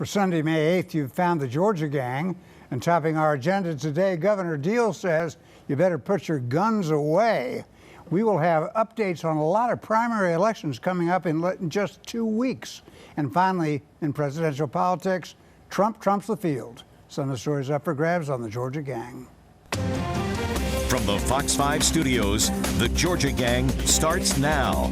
For Sunday, May 8th, you've found the Georgia gang. And topping our agenda today, Governor Deal says you better put your guns away. We will have updates on a lot of primary elections coming up in just 2 weeks. And finally, in presidential politics, Trump trumps the field. Some of the stories up for grabs on the Georgia gang. From the Fox 5 studios, the Georgia gang starts now.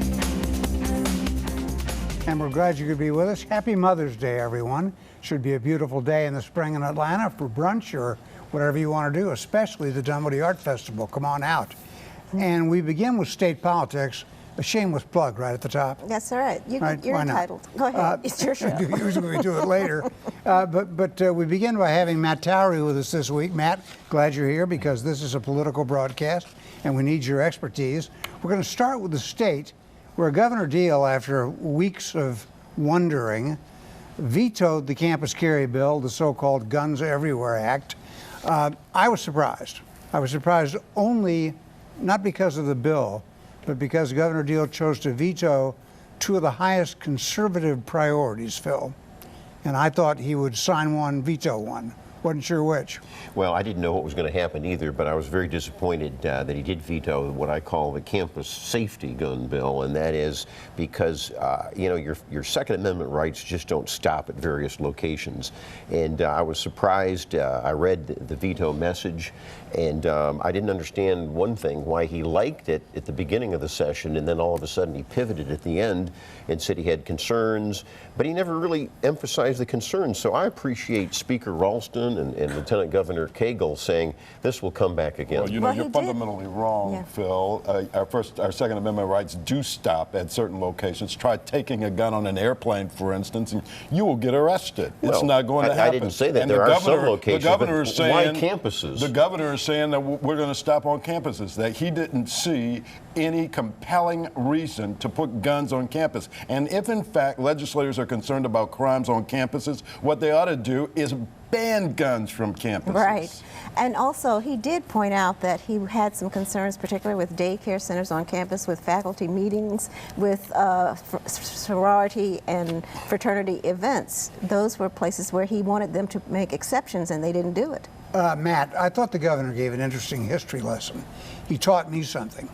And we're glad you could be with us. Happy Mother's Day, everyone. Should be a beautiful day in the spring in Atlanta for brunch or whatever you want to do, especially the Dunwoody Art Festival. Come on out. And we begin with state politics. A shameless plug right at the top. That's all right. You're entitled. Go ahead. It's your show. Usually we do it later. But we begin by having Matt Towery with us this week. Matt, glad you're here because this is a political broadcast and we need your expertise. We're going to start with the state where Governor Deal, after weeks of wondering, vetoed the campus carry bill, the so-called Guns Everywhere Act. I was surprised. I was surprised only not because of the bill, but because Governor Deal chose to veto two of the highest conservative priorities, Phil. And I thought he would sign one, veto one. Wasn't sure which. Well, I didn't know what was going to happen either, but I was very disappointed that he did veto what I call the campus safety gun bill, and that is because your Second Amendment rights just don't stop at various locations. And I was surprised. I read the veto message, and I didn't understand one thing, why he liked it at the beginning of the session, and then all of a sudden he pivoted at the end and said he had concerns, but he never really emphasized the concerns. So I appreciate Speaker Ralston and Lieutenant Governor Cagle saying this will come back again. Well, you're fundamentally wrong, Phil. Our Second Amendment rights do stop at certain locations. Try taking a gun on an airplane, for instance, and you will get arrested. It's not going to happen. I didn't say that. And there are some locations, but why campuses? The governor is saying that we're going to stop on campuses, that he didn't see any compelling reason to put guns on campus. And if, in fact, legislators are concerned about crimes on campuses, what they ought to do is ban guns from campuses. Right. And also, he did point out that he had some concerns, particularly with daycare centers on campus, with faculty meetings, with sorority and fraternity events. Those were places where he wanted them to make exceptions, and they didn't do it. Matt, I thought the governor gave an interesting history lesson. He taught me something.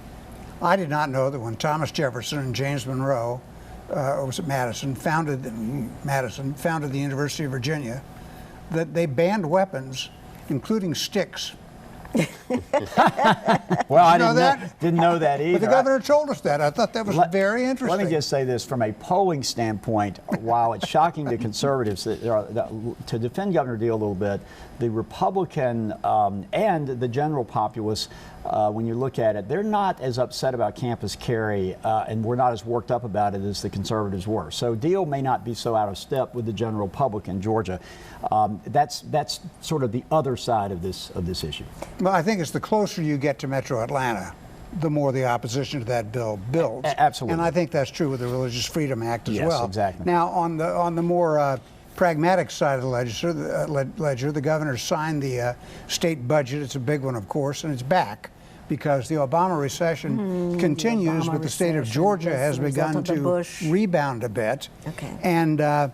I did not know that when Thomas Jefferson and James Monroe, or was it Madison, founded the University of Virginia, that they banned weapons, including sticks. Well, I didn't know that either. But the governor told us that. I thought that was very interesting. Let me just say this, from a polling standpoint, while it's shocking to conservatives to defend Governor Deal a little bit, the Republican and the general populace, when you look at it, they're not as upset about campus carry and we're not as worked up about it as the conservatives were. So Deal may not be so out of step with the general public in Georgia. That's sort of the other side of this issue. Well, I think it's the closer you get to Metro Atlanta, the more the opposition to that bill builds. Absolutely. And I think that's true with the Religious Freedom Act as well. Yes, exactly. Now, on the more pragmatic side of the ledger, the governor signed the state budget. It's a big one, of course, and it's back because the Obama recession continues, but the state of Georgia has begun to rebound a bit. Okay. And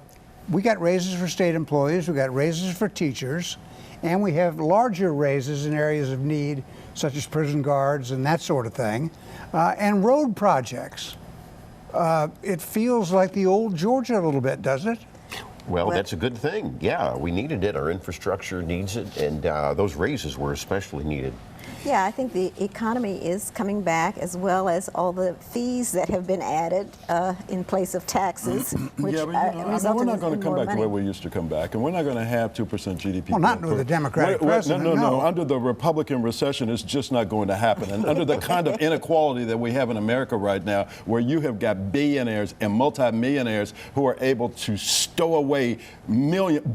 we got raises for state employees, we got raises for teachers, and we have larger raises in areas of need, such as prison guards and that sort of thing, and road projects. It feels like the old Georgia a little bit, doesn't it? Well, that's a good thing. Yeah, we needed it. Our infrastructure needs it, and those raises were especially needed. Yeah, I think the economy is coming back, as well as all the fees that have been added in place of taxes, which we're not going to come back the way we used to come back, and we're not going to have 2% GDP. Well, not under the Democratic president. No. Under the Republican recession, it's just not going to happen. And under the kind of inequality that we have in America right now, where you have got billionaires and multimillionaires who are able to stow away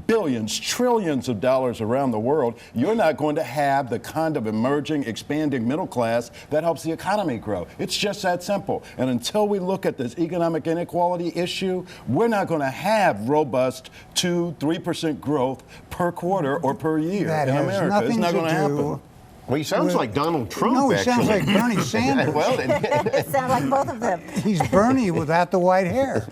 billions, trillions of dollars around the world, you're not going to have the kind of emerging, expanding middle class that helps the economy grow. It's just that simple. And until we look at this economic inequality issue, we're not going to have robust 2-3% growth per quarter or per year that in has America. Nothing it's not to going to happen. Well, he sounds like Donald Trump, No, he actually. sounds like Bernie Sanders. Well, It sounds like both of them. He's Bernie without the white hair.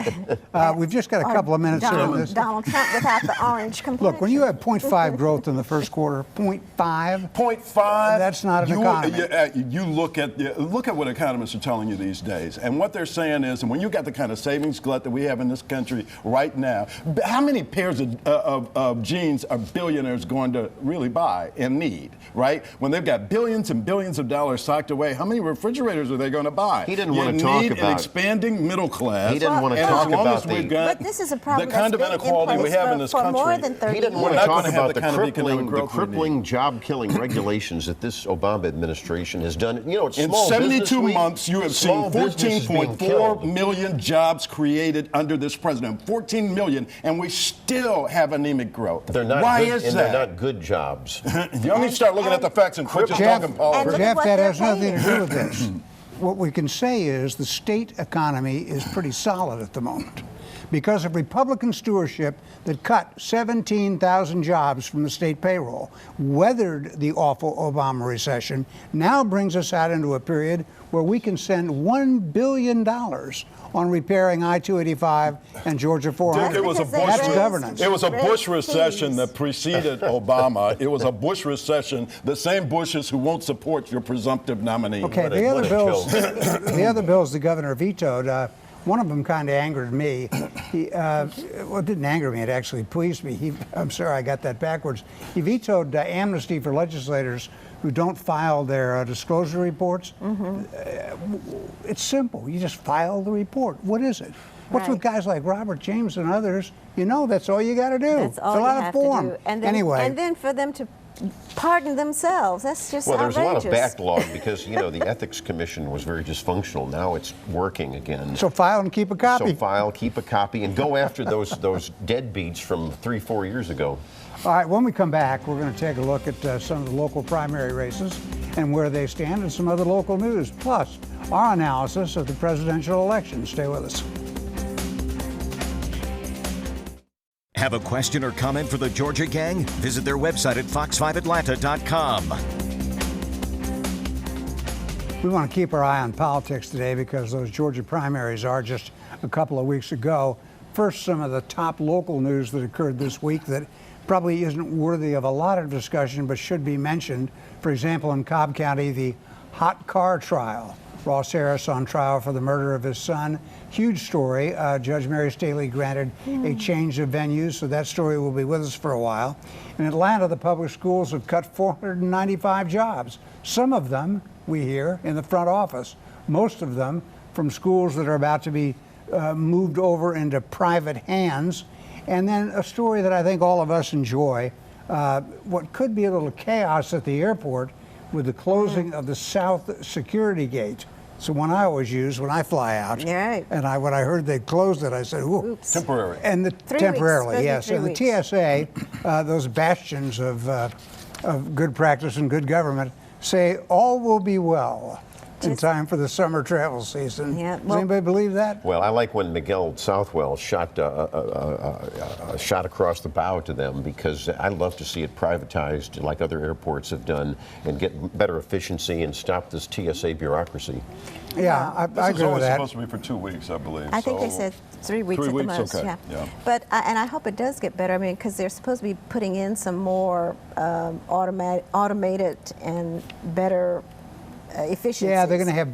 We've just got a couple of minutes here on this. Donald Trump without the orange complexion. Look, when you have 0.5 growth in the first quarter, 0.5, 0.5. That's not an economy. You look at what economists are telling you these days, and what they're saying is, and when you got the kind of savings glut that we have in this country right now, how many pairs of jeans are billionaires going to really buy and need, right? When they've got billions and billions of dollars socked away, how many refrigerators are they going to buy? He didn't want to talk need about an expanding middle class. He didn't want to and talk as long about as we've got But this is a problem the kind that's of been in inequality we place have in for- this for country. more than 30 He didn't years. want We're to not talk gonna have about the kind of economic the growth we need. crippling job-killing regulations that this Obama administration has done. You know, it's In small 72 business week. months, you have Small seen business is being 14.4 killed. million jobs created under this president. 14 million, and we still have anemic growth. They're not Why good, is and that? they're not good jobs. You only start looking at the facts and quit just Jeff, talking politics. look at Jeff, what that they're has nothing to paying. do with this. What we can say is the state economy is pretty solid at the moment because of Republican stewardship that cut 17,000 jobs from the state payroll, weathered the awful Obama recession, now brings us out into a period where we can send $1 billion on repairing I-285 and Georgia 400. Dick, it was a Because they That's raised- governance. It was a Bush raised recession fees. that preceded Obama. It was a Bush recession. The same Bushes who won't support your presumptive nominee. Okay, What a- the other what a bills, joke. the other bills the governor vetoed. One of them kind of angered me. Well, it didn't anger me; it actually pleased me. I'm sorry, I got that backwards. He vetoed amnesty for legislators who don't file their disclosure reports. It's simple. You just file the report. What is it? What's with Right. guys like Robert James and others? You know, that's all you got to do. That's all Fill you out a have form. to do. And then, Anyway. and then for them to pardon themselves, that's just Well, there's a lot of outrageous. backlog because, you know, the Ethics Commission was very dysfunctional. Now it's working again. So file and keep a copy. So file, keep a copy, and go after those deadbeats from 3-4 years ago. All right, when we come back, we're going to take a look at some of the local primary races and where they stand and some other local news, plus our analysis of the presidential election. Stay with us. Have a question or comment for the Georgia Gang? Visit their website at fox5atlanta.com. We want to keep our eye on politics today because those Georgia primaries are just a couple of weeks ago. First, some of the top local news that occurred this week that probably isn't worthy of a lot of discussion but should be mentioned. For example, in Cobb County, the hot car trial. Ross Harris on trial for the murder of his son. Huge story. Judge Mary Staley granted a change of venue, so that story will be with us for a while. In Atlanta, the public schools have cut 495 jobs. Some of them, we hear, in the front office. Most of them from schools that are about to be moved over into private hands. And then a story that I think all of us enjoy, what could be a little chaos at the airport with the closing of the South Security Gate. It's the one I always use when I fly out. Yeah, right. And when I heard they closed it, I said, ooh. Oops. Temporary. And temporarily, yes. Supposed And to be the 3 TSA, those bastions of good practice and good government, say all will be well in Just- time for the summer travel season. Yeah, Does well- anybody believe that? Well, I like when Miguel Southwell shot a shot across the bow to them because I'd love to see it privatized like other airports have done and get better efficiency and stop this TSA bureaucracy. Yeah, I This agree is with only that. supposed to be for 2 weeks, I believe. I think they so- said 3 weeks 3 at weeks, the most. okay, Yeah. yeah. But and I hope it does get better. I mean, because they're supposed to be putting in some more automated and better efficiencies. Yeah, they're going to have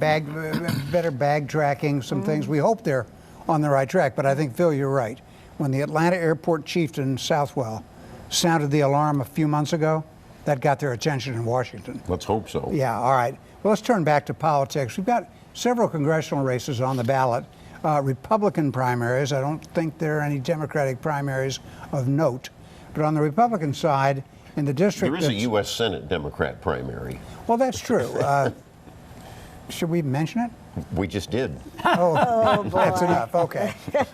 better bag tracking, some things. We hope they're on the right track. But I think, Phil, you're right. When the Atlanta airport chieftain, Southwell, sounded the alarm a few months ago, that got their attention in Washington. Let's hope so. Yeah, all right. Well, let's turn back to politics. We've got several congressional races on the ballot. Republican primaries. I don't think there are any Democratic primaries of note. But on the Republican side, in the district... There is a that's- U.S. Senate Democrat primary. Well, that's true. Should we mention it? We just did. Oh, that's enough. Okay.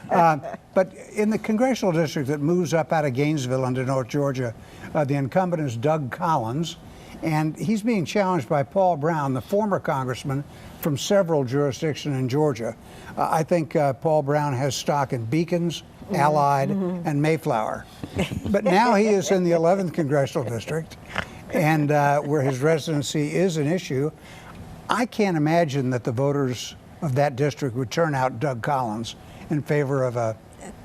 But in the congressional district that moves up out of Gainesville into North Georgia, the incumbent is Doug Collins, and he's being challenged by Paul Brown, the former congressman from several jurisdictions in Georgia. I think Paul Brown has stock in Beacons, Allied, and Mayflower. But now he is in the 11th congressional district, and where his residency is an issue. I can't imagine that the voters of that district would turn out Doug Collins in favor of a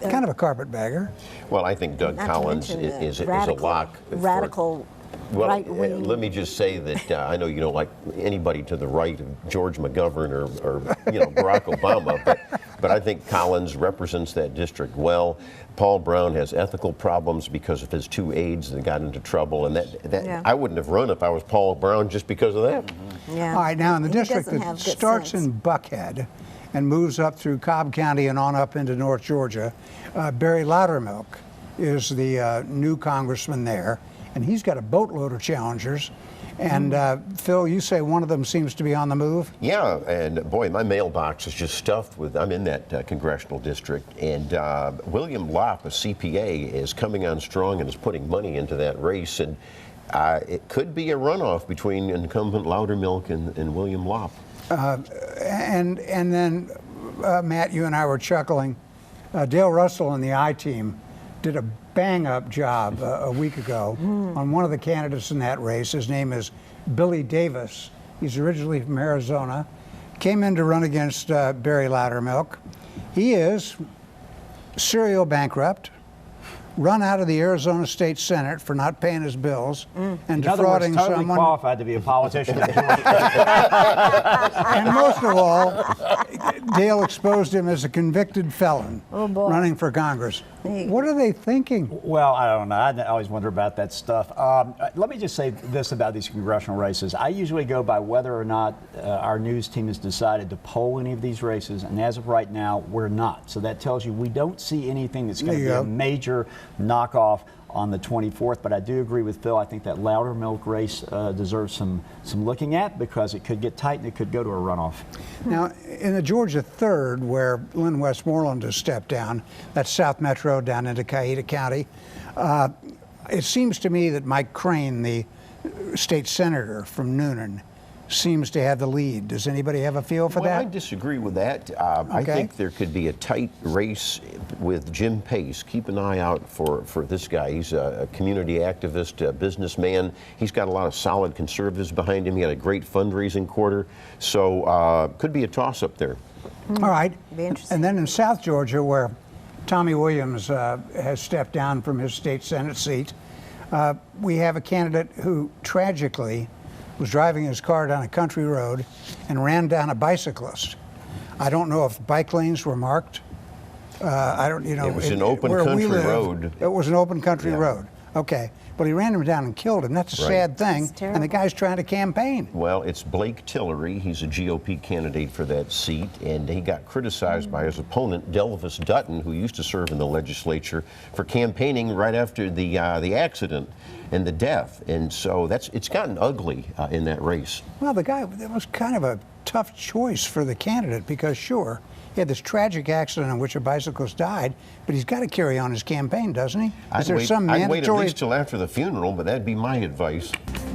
kind of a carpetbagger. Well, I think Doug Collins is a lock. Radical. Well, right-wing. let me just say that I know you don't like anybody to the right of George McGovern or Barack Obama, but I think Collins represents that district well. Paul Brown has ethical problems because of his 2 aides that got into trouble, and that I wouldn't have run if I was Paul Brown just because of that. Yeah. All right, now in the He district doesn't that have good starts sense. in Buckhead and moves up through Cobb County and on up into North Georgia, Barry Loudermilk is the new congressman there, and he's got a boatload of challengers. And Phil, you say one of them seems to be on the move? Yeah, and boy, my mailbox is just stuffed with, I'm in that congressional district, and William Lopp, a CPA, is coming on strong and is putting money into that race, and it could be a runoff between incumbent Loudermilk and William Lopp. And then, Matt, you and I were chuckling. Dale Russell and the I-Team did a bang-up job a week ago on one of the candidates in that race. His name is Billy Davis. He's originally from Arizona. Came in to run against Barry Loudermilk. He is serial bankrupt, run out of the Arizona State Senate for not paying his bills and In other words, defrauding totally someone. qualified to be a politician. And most of all, Dale exposed him as a convicted felon running for Congress. What are they thinking? Well, I don't know. I always wonder about that stuff. Let me just say this about these congressional races. I usually go by whether or not our news team has decided to poll any of these races, and as of right now, we're not. So that tells you we don't see anything that's going to be a major knockoff on the 24th, but I do agree with Phil. I think that Loudermilk race deserves some looking at because it could get tight and it could go to a runoff. Now, in the Georgia 3rd, where Lynn Westmoreland has stepped down, that's South Metro down into Cayeta County, it seems to me that Mike Crane, the state senator from Noonan, seems to have the lead. Does anybody have a feel for Well, that? I disagree with that. I think there could be a tight race with Jim Pace. Keep an eye out for this guy. He's a community activist, a businessman. He's got a lot of solid conservatives behind him. He had a great fundraising quarter. So could be a toss-up there. All right. Be interesting. And then in South Georgia, where Tommy Williams has stepped down from his state Senate seat, we have a candidate who tragically was driving his car down a country road and ran down a bicyclist. I don't know if bike lanes were marked. I don't, It was an open where we country live, road. It was an open country road. Okay. But he ran him down and killed him. That's a sad thing. That's terrible. And the guy's trying to campaign. Well, it's Blake Tillery. He's a GOP candidate for that seat, and he got criticized by his opponent, Delvis Dutton, who used to serve in the legislature, for campaigning right after the accident and the death. And so it's gotten ugly in that race. Well, the guy, it was kind of a tough choice for the candidate because, sure, he had this tragic accident in which a bicyclist died, but he's got to carry on his campaign, doesn't he? Is there some I'd wait at mandatory least till after the funeral, but that'd be my advice.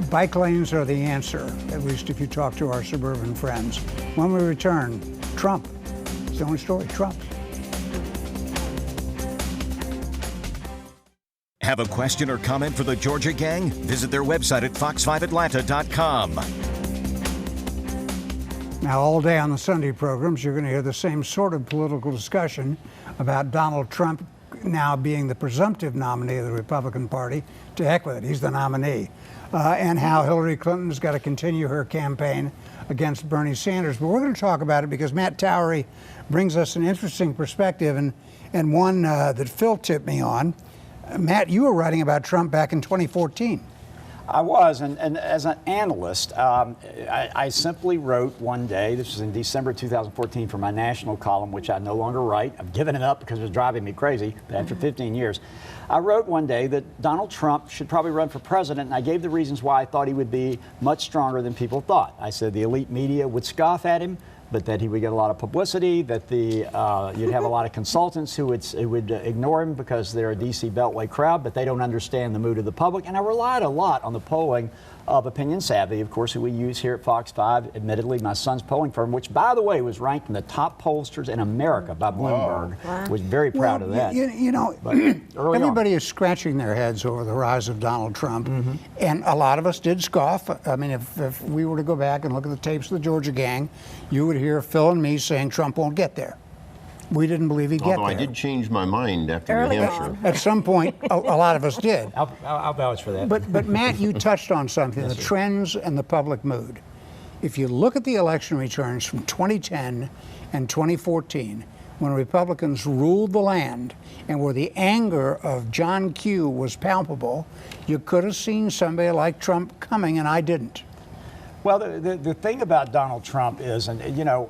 bike lanes are the answer, at least if you talk to our suburban friends. When we return, Trump. It's the only story, Trump. Have a question or comment for the Georgia Gang? Visit their website at fox5atlanta.com. Now, all day on the Sunday programs, you're going to hear the same sort of political discussion about Donald Trump now being the presumptive nominee of the Republican Party. To heck with it, he's the nominee. And how Hillary Clinton's got to continue her campaign against Bernie Sanders. But we're going to talk about it because Matt Towery brings us an interesting perspective and one that Phil tipped me on. Matt, you were writing about Trump back in 2014. I was, and as an analyst, I simply wrote one day, this was in December 2014 for my national column, which I no longer write. I've given it up because it was driving me crazy after 15 years. I wrote one day that Donald Trump should probably run for president, and I gave the reasons why I thought he would be much stronger than people thought. I said the elite media would scoff at him. but that he would get a lot of publicity, that you'd have a lot of consultants who would ignore him because they're a D.C. Beltway crowd, but they don't understand the mood of the public. And I relied a lot on the polling of Opinion Savvy, of course, who we use here at Fox 5, admittedly my son's polling firm, which, by the way, was ranked in the top pollsters in America by Bloomberg. Wow. Was very proud of that. You know, everybody is scratching their heads over the rise of Donald Trump, and a lot of us did scoff. I mean, if we were to go back and look at the tapes of the Georgia gang, you would hear Phil and me saying Trump won't get there. We didn't believe he'd get there. Although I did change my mind after New Hampshire. At some point, a lot of us did. I'll vouch for that. But Matt, you touched on something, the trends and the public mood. If you look at the election returns from 2010 and 2014, when Republicans ruled the land and where the anger of John Q was palpable, you could have seen somebody like Trump coming, and I didn't. Well, the thing about Donald Trump is, and you know,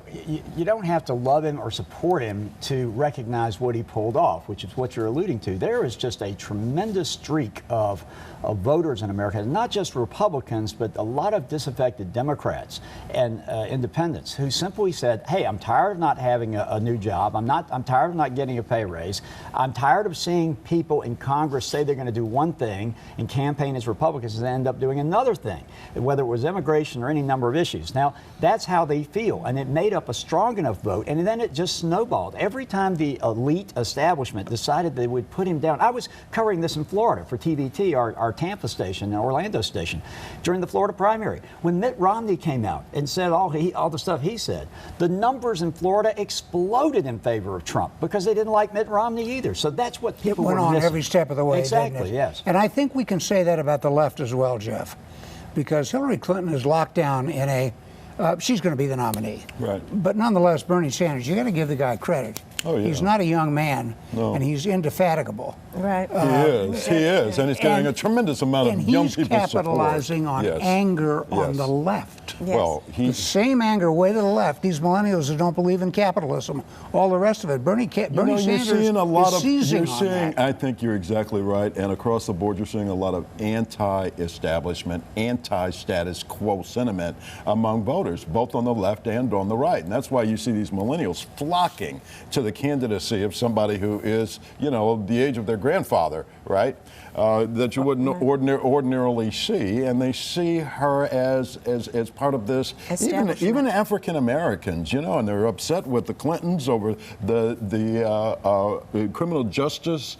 you don't have to love him or support him to recognize what he pulled off, which is what you're alluding to. There is just a tremendous streak of voters in America, not just Republicans, but a lot of disaffected Democrats and independents who simply said, hey, I'm tired of not having a new job. I'm tired of not getting a pay raise. I'm tired of seeing people in Congress say they're going to do one thing and campaign as Republicans and end up doing another thing, whether it was immigration or any number of issues. Now, that's how they feel, and it made up a strong enough vote, and then it just snowballed. Every time the elite establishment decided they would put him down, I was covering this in Florida for TVT, our Tampa station and Orlando station, during the Florida primary. When Mitt Romney came out and said all the stuff he said, the numbers in Florida exploded in favor of Trump because they didn't like Mitt Romney either. So that's what people went were on missing. every step of the way. Exactly, yes. And I think we can say that about the left as well, Jeff, because Hillary Clinton is locked down in a she's going to be the nominee. Right. But nonetheless, Bernie Sanders, you got to give the guy credit. Oh, yeah. He's not a young man, No. and he's indefatigable. Right. He is, and he's getting a tremendous amount of young people's support. And he's capitalizing on Yes. anger on Yes. the left. Yes. Well, The he's same anger way to the left. These millennials that don't believe in capitalism, all the rest of it. Bernie you're Sanders seeing a lot is of. seizing You're on seeing. that. I think you're exactly right, and across the board, you're seeing a lot of anti-establishment, anti-status quo sentiment among voters, both on the left and on the right, and that's why you see these millennials flocking to the candidacy of somebody who is, you know, the age of their grandfather, right? That you wouldn't ordinarily see, and they see her as part of this. Even African Americans, you know, and they're upset with the Clintons over the criminal justice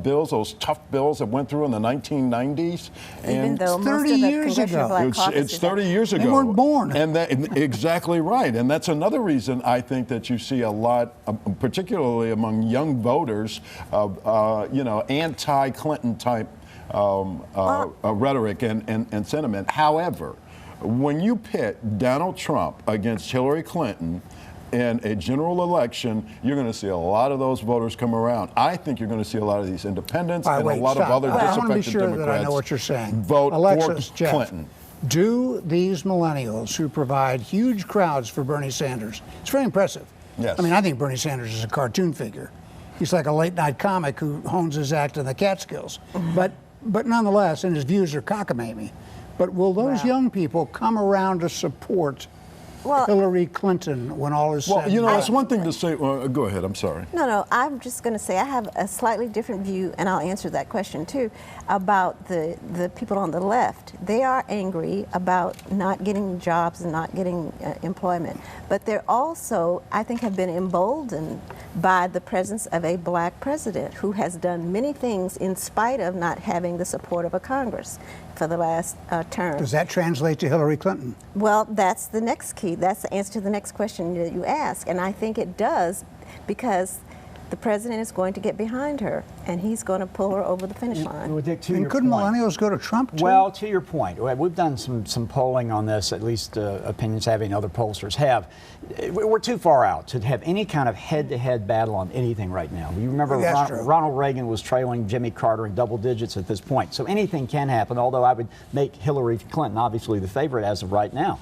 bills, those tough bills that went through in the 1990s. Even though most 30 of the years Congressional ago. Black Caucus It's is 30 years ago. They weren't born. And exactly right. And that's another reason I think that you see a lot, particularly among young voters, of anti-Clinton type rhetoric and sentiment. However, when you pit Donald Trump against Hillary Clinton in a general election, you're going to see a lot of those voters come around. I think you're going to see a lot of these independents and a lot of other I want to be disaffected sure Democrats that I know what you're saying. vote Alexis, for Jeff, Clinton. Do these millennials who provide huge crowds for Bernie Sanders, it's very impressive. Yes. I mean, I think Bernie Sanders is a cartoon figure. He's like a late night comic who hones his act in the Catskills. But nonetheless, and his views are cockamamie. But will those young people come around to support Hillary Clinton when all is said? Well, you know, it's one thing to say. Go ahead. I'm sorry. No, I'm just going to say I have a slightly different view, and I'll answer that question too, about the people on the left. They are angry about not getting jobs and not getting employment, but they're also, I think, have been emboldened by the presence of a black president who has done many things in spite of not having the support of a Congress for the last term. Does that translate to Hillary Clinton? Well, that's the next key. That's the answer to the next question that you ask. And I think it does, because the president is going to get behind her, and he's going to pull her over the finish line. Dick, to And your couldn't point, millennials go to Trump too? well, to your point, we've done some polling on this, at least Opinion Savvy and other pollsters have. We're too far out to have any kind of head-to-head battle on anything right now. You remember That's true. Ronald Reagan was trailing Jimmy Carter in double digits at this point. So anything can happen, although I would make Hillary Clinton obviously the favorite as of right now.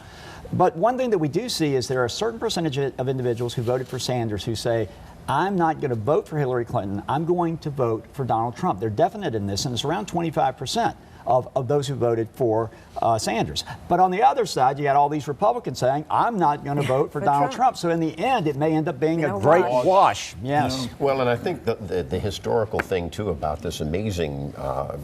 But one thing that we do see is there are a certain percentage of individuals who voted for Sanders who say, I'm not going to vote for Hillary Clinton. I'm going to vote for Donald Trump. They're definite in this, and it's around 25%. Of those who voted for Sanders. But on the other side, you got all these Republicans saying, I'm not going to vote for Donald Trump. So in the end, it may end up being a great wash. Yes. Well, and I think the historical thing, too, about this amazing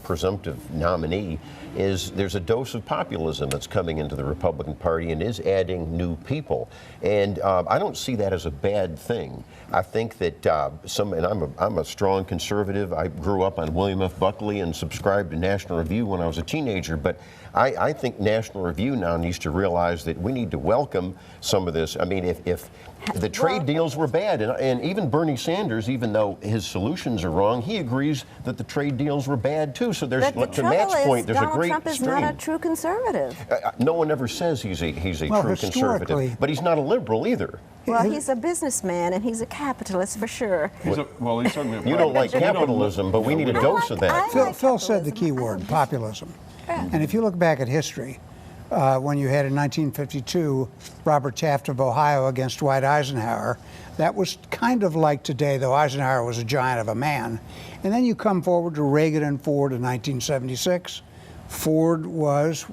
presumptive nominee is there's a dose of populism that's coming into the Republican Party and is adding new people. And I don't see that as a bad thing. I think that and I'm a strong conservative. I grew up on William F. Buckley and subscribed to National Review when I was a teenager, but I think National Review now needs to realize that we need to welcome some of this. I mean, if the trade deals were bad, and even Bernie Sanders, even though his solutions are wrong, he agrees that the trade deals were bad too. So there's, to Matt's point, there's a great Donald Trump is stream. not a true conservative. No one ever says he's a true conservative, but he's not a liberal either. Well, he's a businessman and he's a capitalist for sure. He's certainly. You don't like capitalism, but we need a dose of that. Phil said the key word, populism. And if you look back at history, when you had in 1952 Robert Taft of Ohio against Dwight Eisenhower, that was kind of like today, though Eisenhower was a giant of a man. And then you come forward to Reagan and Ford in 1976. Ford was,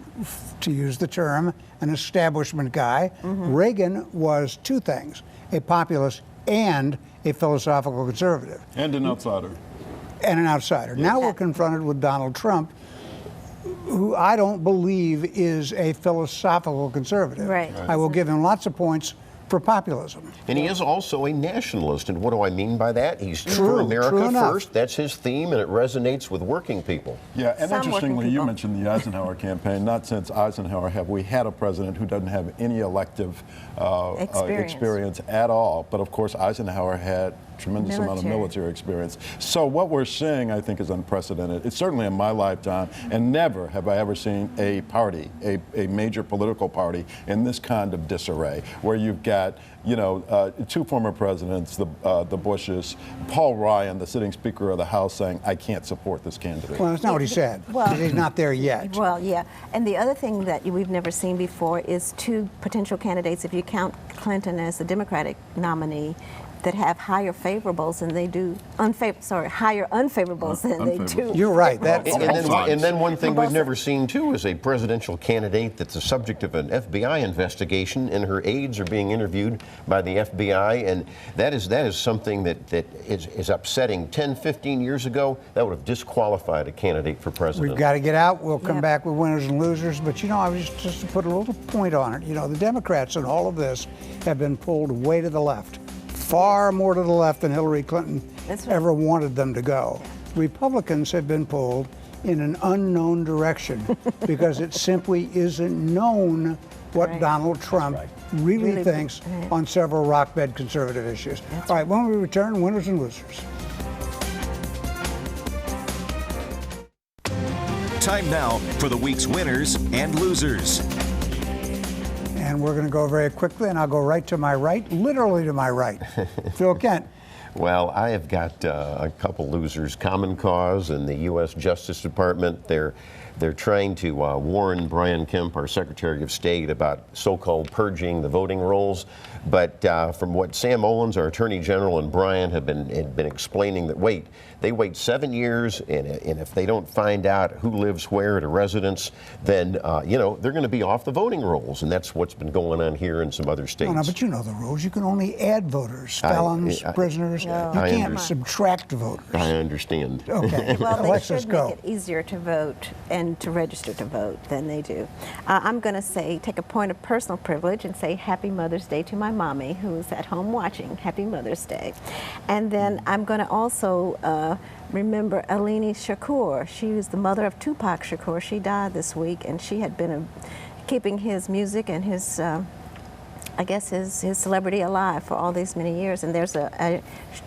to use the term, an establishment guy. Reagan was two things, a populist and a philosophical conservative. And an outsider. And an outsider. Now we're confronted with Donald Trump, who I don't believe is a philosophical conservative. Right. I will give him lots of points for populism. And he is also a nationalist. And what do I mean by that? He's for America first. That's his theme, and it resonates with working people. Yeah, and Some interestingly, you people. mentioned the Eisenhower campaign. Not since Eisenhower have we had a president who doesn't have any elective experience at all. But of course, Eisenhower had tremendous amount of military experience. So what we're seeing, I think, is unprecedented. It's certainly in my lifetime, and never have I ever seen a party, a major political party, in this kind of disarray, where you've got, two former presidents, the Bushes, Paul Ryan, the sitting Speaker of the House, saying, I can't support this candidate. Well, that's not what he said. Well, He's not there yet. Well, yeah. And the other thing that we've never seen before is two potential candidates, if you count Clinton as the Democratic nominee, that have higher favorables than they do higher unfavorables than they do. You're right. And then one thing we've never seen too is a presidential candidate that's the subject of an FBI investigation, and her aides are being interviewed by the FBI, and that is something that is upsetting. 10, 15 years ago, that would have disqualified a candidate for president. We've got to get out. We'll come back with winners and losers. But I was just to put a little point on it. The Democrats in all of this have been pulled way to the left. Far more to the left than Hillary Clinton ever wanted them to go. Republicans have been pulled in an unknown direction because it simply isn't known what Donald Trump really thinks on several rock-bed conservative issues. All right, when we return, winners and losers. Time now for the week's winners and losers. And we're going to go very quickly, and I'll go right to my right, literally to my right. Phil Kent. Well, I have got a couple losers. Common Cause and the U.S. Justice Department. They're trying to warn Brian Kemp, our Secretary of State, about so-called purging the voting rolls. But from what Sam Owens, our Attorney General, and Brian had been explaining, that they wait 7 years, and if they don't find out who lives where at a residence, then they're going to be off the voting rolls, and that's what's been going on here in some other states. No, but you know the rules. You can only add voters, felons, prisoners. No. You can't subtract voters. I understand. Okay. Well, they Alexis, should go. make it easier to vote and to register to vote than they do. I'm going to take a point of personal privilege and say Happy Mother's Day to my mommy, who's at home watching. Happy Mother's Day. And then I'm going to also remember Alini Shakur. She was the mother of Tupac Shakur. She died this week, and she had been keeping his music and his his celebrity alive for all these many years. And there's a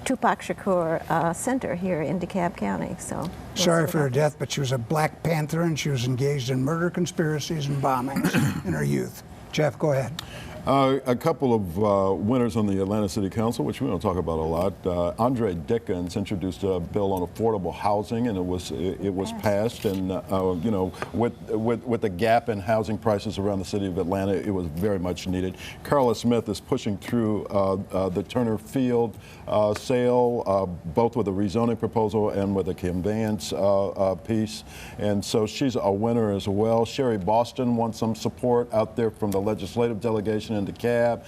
Tupac Shakur Center here in DeKalb County. So sorry for her death, but she was a Black Panther, and she was engaged in murder conspiracies and bombings in her youth. Jeff, go ahead. A couple of winners on the Atlanta City Council, which we don't talk about a lot. Andre Dickens introduced a bill on affordable housing, and it was passed. And you know, with the gap in housing prices around the city of Atlanta, it was very much needed. Carla Smith is pushing through the Turner Field sale, both with a rezoning proposal and with a conveyance piece, and so she's a winner as well. Sherry Boston wants some support out there from the legislative delegation in DeKalb.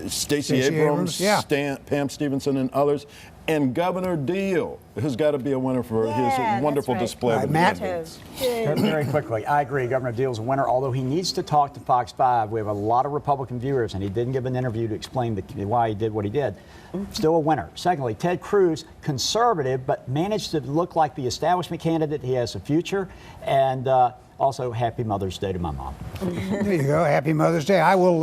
Stacey Abrams, yeah. Pam Stevenson, and others. And Governor Deal has got to be a winner for his wonderful display. Right, of Matt? Very quickly, I agree. Governor Deal's a winner, although he needs to talk to Fox 5. We have a lot of Republican viewers, and he didn't give an interview to explain why he did what he did. Still a winner. Secondly, Ted Cruz, conservative, but managed to look like the establishment candidate. He has a future. And also, happy Mother's Day to my mom. There you go. Happy Mother's Day. I will.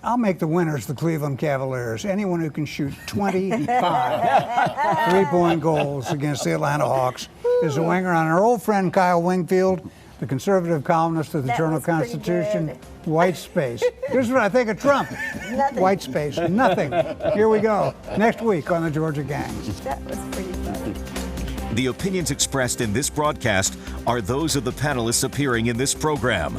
I'll make the winners the Cleveland Cavaliers. Anyone who can shoot 25 three-point goals against the Atlanta Hawks is a winner. On our old friend Kyle Wingfield, the conservative columnist of the Journal-Constitution, white space. Here's what I think of Trump. Nothing. White space, nothing. Here we go. Next week on the Georgia Gang. That was pretty funny. The opinions expressed in this broadcast are those of the panelists appearing in this program.